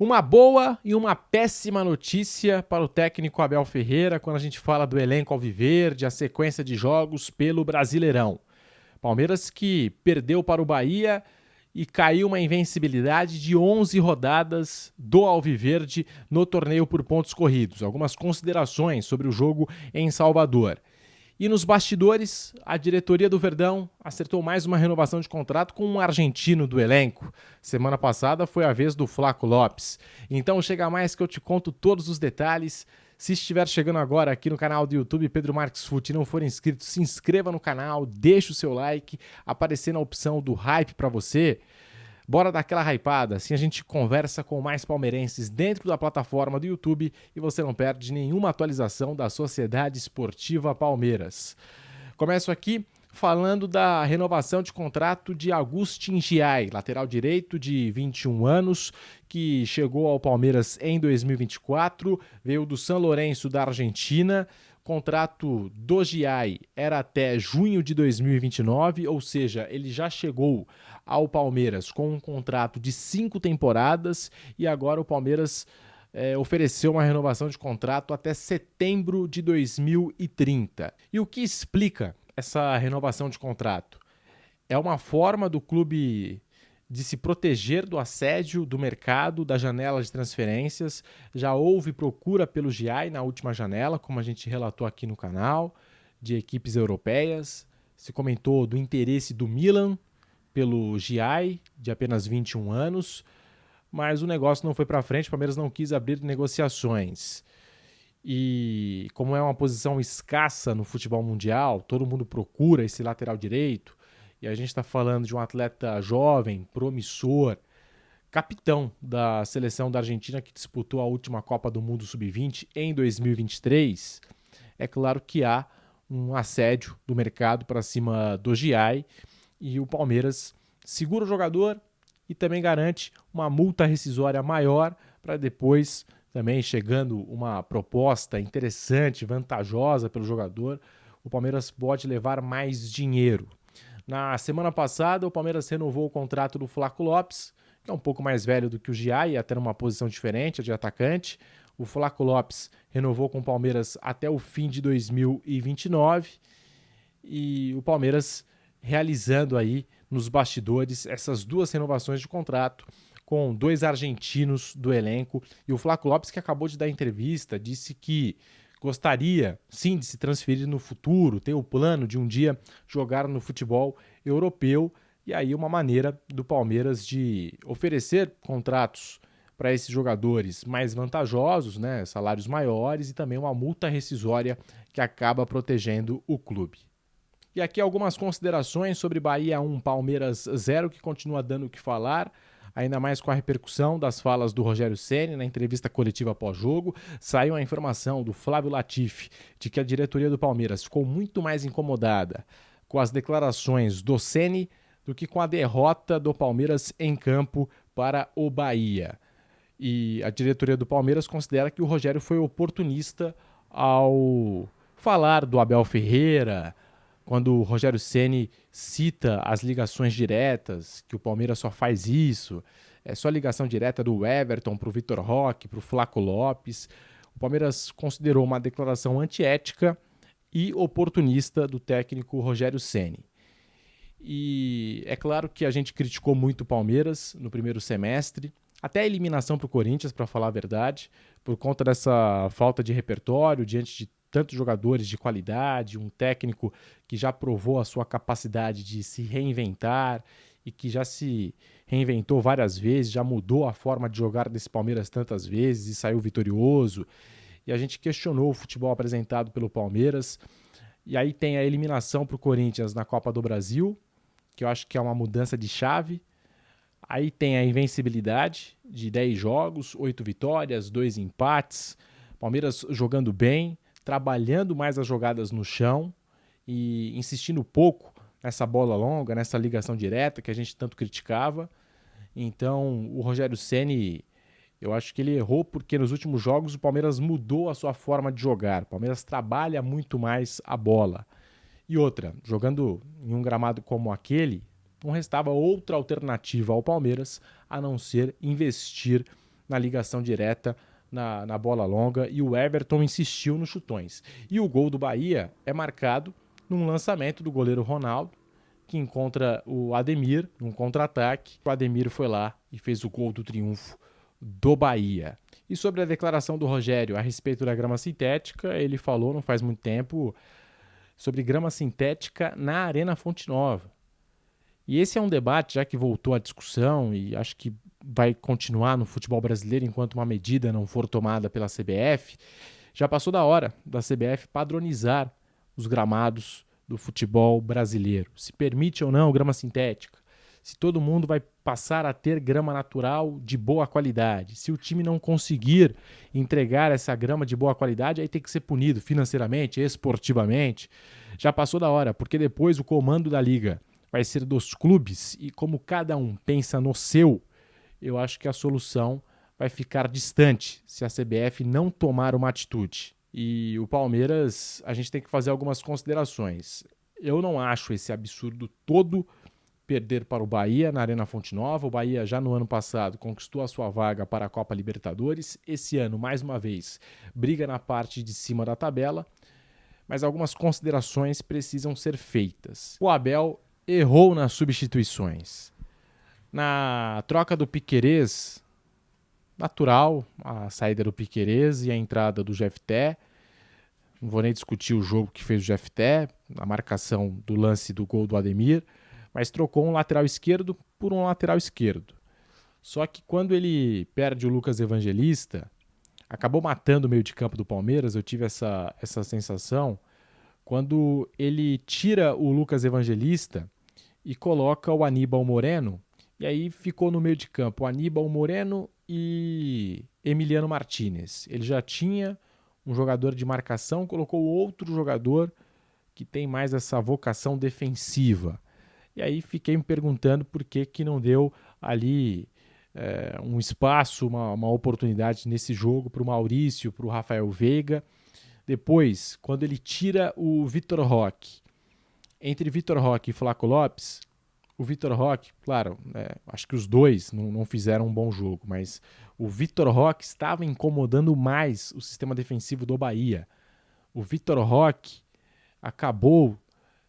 Uma boa e uma péssima notícia para o técnico Abel Ferreira quando a gente fala do elenco alviverde, a sequência de jogos pelo Brasileirão. Palmeiras que perdeu para o Bahia e caiu uma invencibilidade de 11 rodadas do alviverde no torneio por pontos corridos. Algumas considerações sobre o jogo em Salvador. E nos bastidores, a diretoria do Verdão acertou mais uma renovação de contrato com um argentino do elenco. Semana passada foi a vez do Flaco Lopes. Então chega mais que eu te conto todos os detalhes. Se estiver chegando agora aqui no canal do YouTube Pedro Marques Fute e não for inscrito, se inscreva no canal, deixe o seu like, aparecendo a opção do hype para você. Bora dar aquela hypada, assim a gente conversa com mais palmeirenses dentro da plataforma do YouTube e você não perde nenhuma atualização da Sociedade Esportiva Palmeiras. Começo aqui falando da renovação de contrato de Agustin Giai, lateral direito de 21 anos, que chegou ao Palmeiras em 2024, veio do San Lorenzo da Argentina. Contrato do Giai era até junho de 2029, ou seja, ele já chegou ao Palmeiras com um contrato de 5 temporadas e agora o Palmeiras ofereceu uma renovação de contrato até setembro de 2030. E o que explica essa renovação de contrato? É uma forma do clube de se proteger do assédio do mercado, da janela de transferências. Já houve procura pelo Giai na última janela, como a gente relatou aqui no canal, de equipes europeias. Se comentou do interesse do Milan pelo Giai, de apenas 21 anos, mas o negócio não foi para frente, o Palmeiras não quis abrir negociações. E como é uma posição escassa no futebol mundial, todo mundo procura esse lateral direito, e a gente está falando de um atleta jovem, promissor, capitão da seleção da Argentina que disputou a última Copa do Mundo Sub-20 em 2023, é claro que há um assédio do mercado para cima do Giai e o Palmeiras segura o jogador e também garante uma multa rescisória maior para depois, também chegando uma proposta interessante, vantajosa pelo jogador, o Palmeiras pode levar mais dinheiro. Na semana passada, o Palmeiras renovou o contrato do Flaco Lopes, que é um pouco mais velho do que o Giai, até numa posição diferente, a de atacante. O Flaco Lopes renovou com o Palmeiras até o fim de 2029 e o Palmeiras realizando aí nos bastidores essas duas renovações de contrato com dois argentinos do elenco. E o Flaco Lopes, que acabou de dar entrevista, disse que gostaria, sim, de se transferir no futuro, tem o plano de um dia jogar no futebol europeu, e aí uma maneira do Palmeiras de oferecer contratos para esses jogadores mais vantajosos, né, salários maiores e também uma multa rescisória que acaba protegendo o clube. E aqui algumas considerações sobre Bahia 1, Palmeiras 0, que continua dando o que falar, ainda mais com a repercussão das falas do Rogério Ceni na entrevista coletiva pós-jogo. Saiu a informação do Flávio Latifi de que a diretoria do Palmeiras ficou muito mais incomodada com as declarações do Ceni do que com a derrota do Palmeiras em campo para o Bahia. E a diretoria do Palmeiras considera que o Rogério foi oportunista ao falar do Abel Ferreira, quando o Rogério Ceni cita as ligações diretas, que o Palmeiras só faz isso, é só ligação direta do Everton para o Vitor Roque, para o Flaco Lopes. O Palmeiras considerou uma declaração antiética e oportunista do técnico Rogério Ceni. E é claro que a gente criticou muito o Palmeiras no primeiro semestre, até a eliminação para o Corinthians, para falar a verdade, por conta dessa falta de repertório diante de tantos jogadores de qualidade, um técnico que já provou a sua capacidade de se reinventar e que já se reinventou várias vezes, já mudou a forma de jogar desse Palmeiras tantas vezes e saiu vitorioso. E a gente questionou o futebol apresentado pelo Palmeiras. E aí tem a eliminação para o Corinthians na Copa do Brasil, que eu acho que é uma mudança de chave. Aí tem a invencibilidade de 10 jogos, 8 vitórias, 2 empates. Palmeiras jogando bem, trabalhando mais as jogadas no chão e insistindo pouco nessa bola longa, nessa ligação direta que a gente tanto criticava. Então, o Rogério Ceni, eu acho que ele errou porque nos últimos jogos o Palmeiras mudou a sua forma de jogar. O Palmeiras trabalha muito mais a bola. E outra, jogando em um gramado como aquele, não restava outra alternativa ao Palmeiras a não ser investir na ligação direta na bola longa e o Everton insistiu nos chutões. E o gol do Bahia é marcado num lançamento do goleiro Ronaldo, que encontra o Ademir num contra-ataque. O Ademir foi lá e fez o gol do triunfo do Bahia. E sobre a declaração do Rogério a respeito da grama sintética, ele falou não faz muito tempo sobre grama sintética na Arena Fonte Nova. E esse é um debate já que voltou à discussão e acho que vai continuar no futebol brasileiro enquanto uma medida não for tomada pela CBF. Já passou da hora da CBF padronizar os gramados do futebol brasileiro. Se permite ou não grama sintética. Se todo mundo vai passar a ter grama natural de boa qualidade. Se o time não conseguir entregar essa grama de boa qualidade, aí tem que ser punido financeiramente, esportivamente. Já passou da hora, porque depois o comando da liga vai ser dos clubes e como cada um pensa no seu, eu acho que a solução vai ficar distante se a CBF não tomar uma atitude. E o Palmeiras, a gente tem que fazer algumas considerações. Eu não acho esse absurdo todo perder para o Bahia na Arena Fonte Nova. O Bahia já no ano passado conquistou a sua vaga para a Copa Libertadores. Esse ano, mais uma vez, briga na parte de cima da tabela. Mas algumas considerações precisam ser feitas. O Abel errou nas substituições. Na troca do Piquerez, natural a saída do Piquerez e a entrada do Jefté. Não vou nem discutir o jogo que fez o Jefté, a marcação do lance do gol do Ademir, mas trocou um lateral esquerdo por um lateral esquerdo. Só que quando ele perde o Lucas Evangelista, acabou matando o meio de campo do Palmeiras, eu tive essa sensação, quando ele tira o Lucas Evangelista e coloca o Aníbal Moreno, e aí ficou no meio de campo o Aníbal Moreno e Emiliano Martínez. Ele já tinha um jogador de marcação, colocou outro jogador que tem mais essa vocação defensiva. E aí fiquei me perguntando por que não deu ali um espaço, uma oportunidade nesse jogo para o Maurício, para o Rafael Veiga. Depois, quando ele tira o Vitor Roque, entre Vitor Roque e Flaco Lopes, o Vitor Roque, claro, acho que os dois não fizeram um bom jogo, mas o Vitor Roque estava incomodando mais o sistema defensivo do Bahia. O Vitor Roque acabou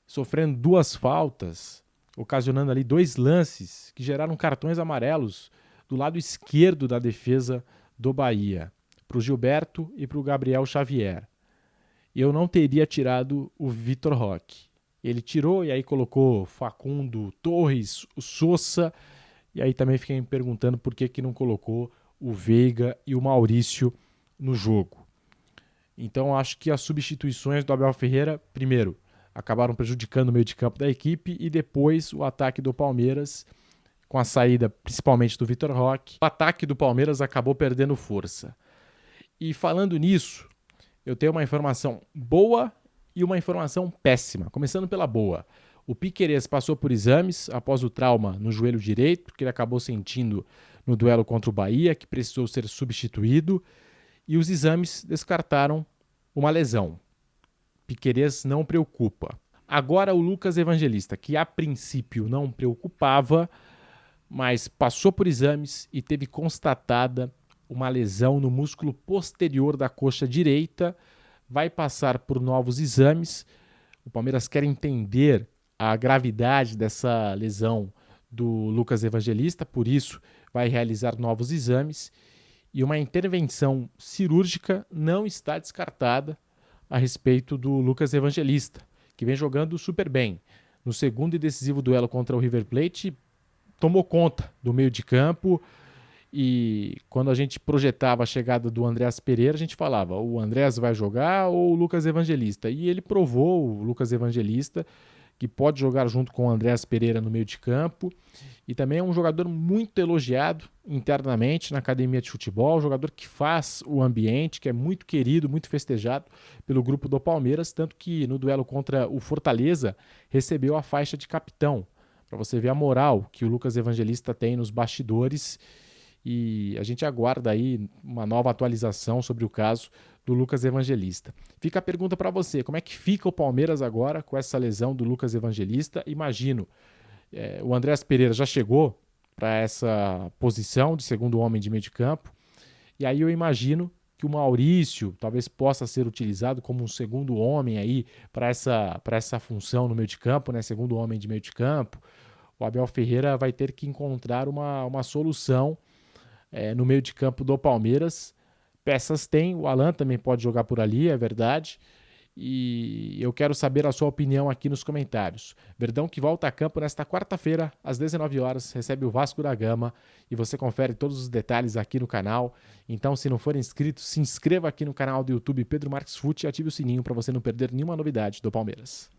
sofrendo 2 faltas, ocasionando ali 2 lances que geraram cartões amarelos do lado esquerdo da defesa do Bahia, para o Gilberto e para o Gabriel Xavier. Eu não teria tirado o Vitor Roque. Ele tirou e aí colocou Facundo, Torres, o Sousa, e aí também fiquei me perguntando por que não colocou o Veiga e o Maurício no jogo. Então acho que as substituições do Abel Ferreira, primeiro, acabaram prejudicando o meio de campo da equipe e depois o ataque do Palmeiras, com a saída principalmente do Vitor Roque, o ataque do Palmeiras acabou perdendo força. E falando nisso, eu tenho uma informação boa e uma informação péssima. Começando pela boa. O Piquerez passou por exames após o trauma no joelho direito, que ele acabou sentindo no duelo contra o Bahia, que precisou ser substituído, e os exames descartaram uma lesão. Piquerez não preocupa. Agora o Lucas Evangelista, que a princípio não preocupava, mas passou por exames e teve constatada uma lesão no músculo posterior da coxa direita, vai passar por novos exames. O Palmeiras quer entender a gravidade dessa lesão do Lucas Evangelista, por isso vai realizar novos exames e uma intervenção cirúrgica não está descartada a respeito do Lucas Evangelista, que vem jogando super bem. No segundo e decisivo duelo contra o River Plate, tomou conta do meio de campo. E quando a gente projetava a chegada do Andréas Pereira, a gente falava, o Andréas vai jogar ou o Lucas Evangelista? E ele provou, o Lucas Evangelista, que pode jogar junto com o Andréas Pereira no meio de campo. E também é um jogador muito elogiado internamente na academia de futebol, um jogador que faz o ambiente, que é muito querido, muito festejado pelo grupo do Palmeiras, tanto que no duelo contra o Fortaleza recebeu a faixa de capitão, para você ver a moral que o Lucas Evangelista tem nos bastidores. E a gente aguarda aí uma nova atualização sobre o caso do Lucas Evangelista. Fica a pergunta para você, como é que fica o Palmeiras agora com essa lesão do Lucas Evangelista? Imagino, o Andréas Pereira já chegou para essa posição de segundo homem de meio de campo, E aí eu imagino que o Maurício talvez possa ser utilizado como um segundo homem aí para essa função no meio de campo, né? Segundo homem de meio de campo. O Abel Ferreira vai ter que encontrar uma solução no meio de campo do Palmeiras. Peças tem, o Alan também pode jogar por ali, é verdade. E eu quero saber a sua opinião aqui nos comentários. Verdão que volta a campo nesta quarta-feira, às 19 horas, recebe o Vasco da Gama e você confere todos os detalhes aqui no canal. Então, se não for inscrito, se inscreva aqui no canal do YouTube Pedro Marques Fute e ative o sininho para você não perder nenhuma novidade do Palmeiras.